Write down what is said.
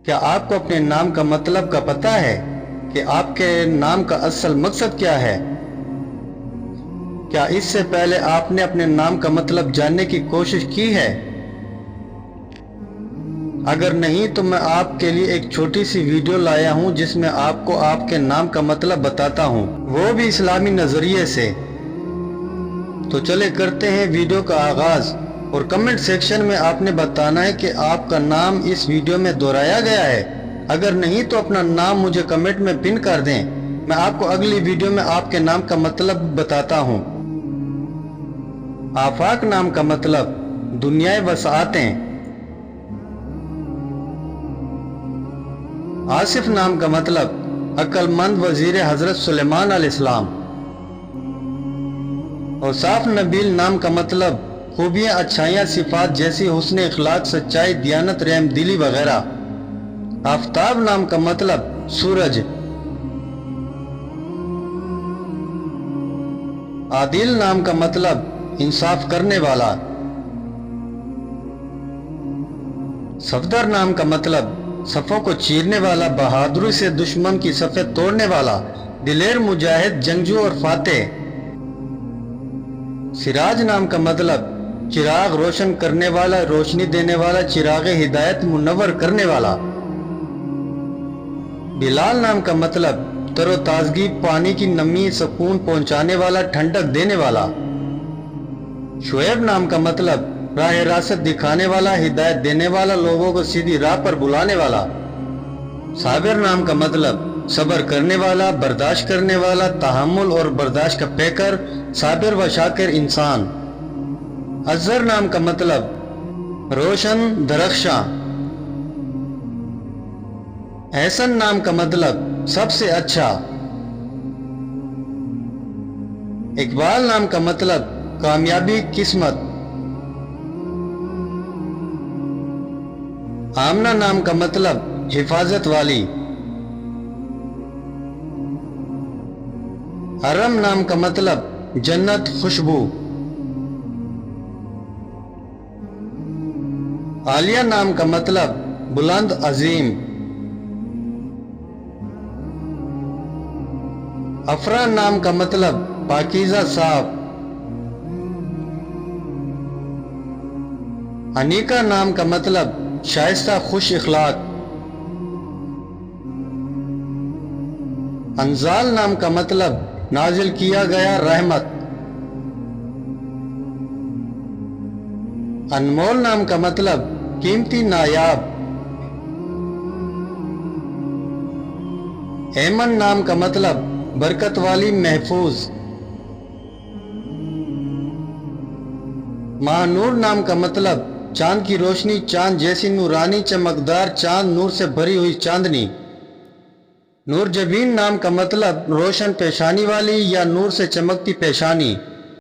کیا آپ کو اپنے نام کا مطلب کا پتہ ہے کہ آپ کے نام کا اصل مقصد کیا ہے؟ کیا اس سے پہلے آپ نے اپنے نام کا مطلب جاننے کی کوشش کی ہے؟ اگر نہیں تو میں آپ کے لیے ایک چھوٹی سی ویڈیو لایا ہوں جس میں آپ کو آپ کے نام کا مطلب بتاتا ہوں، وہ بھی اسلامی نظریے سے۔ تو چلے کرتے ہیں ویڈیو کا آغاز، اور کمنٹ سیکشن میں آپ نے بتانا ہے کہ آپ کا نام اس ویڈیو میں دہرایا گیا ہے۔ اگر نہیں تو اپنا نام مجھے کمنٹ میں پن کر دیں، میں آپ کو اگلی ویڈیو میں آپ کے نام کا مطلب بتاتا ہوں۔ آفاق نام کا مطلب دنیائے وسعتیں۔ آصف نام کا مطلب عقل مند وزیر حضرت سلیمان علیہ السلام۔ اوصاف نبیل نام کا مطلب خوبیاں، اچھائیاں، صفات جیسی حسن اخلاق، سچائی، دیانت، رحم دلی وغیرہ۔ آفتاب نام کا مطلب سورج۔ عادل نام کا مطلب انصاف کرنے والا۔ صفدر نام کا مطلب صفوں کو چیرنے والا، بہادری سے دشمن کی صفیں توڑنے والا، دلیر مجاہد، جنگجو اور فاتح۔ سراج نام کا مطلب چراغ روشن کرنے والا، روشنی دینے والا، چراغ ہدایت منور کرنے والا۔ بلال نام کا مطلب تر و تازگی، پانی کی نمی، سکون پہنچانے والا، ٹھنڈک دینے والا۔ شعیب نام کا مطلب راہ راست دکھانے والا، ہدایت دینے والا، لوگوں کو سیدھی راہ پر بلانے والا۔ صابر نام کا مطلب صبر کرنے والا، برداشت کرنے والا، تحمل اور برداشت کا پیکر، صابر و شاکر انسان۔ ازہر نام کا مطلب روشن، درخشاں۔ احسن نام کا مطلب سب سے اچھا۔ اقبال نام کا مطلب کامیابی، قسمت۔ آمنہ نام کا مطلب حفاظت والی۔ ارم نام کا مطلب جنت، خوشبو۔ عالیہ نام کا مطلب بلند، عظیم۔ افرا نام کا مطلب پاکیزہ، صاف۔ انیکا نام کا مطلب شائستہ، خوش اخلاق۔ انزال نام کا مطلب نازل کیا گیا، رحمت۔ انمول نام کا مطلب قیمتی، نایاب۔ ایمن نام کا مطلب برکت والی، محفوظ۔ ماہ-نور نام کا مطلب چاند کی روشنی، چاند جیسی نورانی چمکدار چاند، نور سے بھری ہوئی چاندنی۔ نور جبین نام کا مطلب روشن پیشانی والی یا نور سے چمکتی پیشانی۔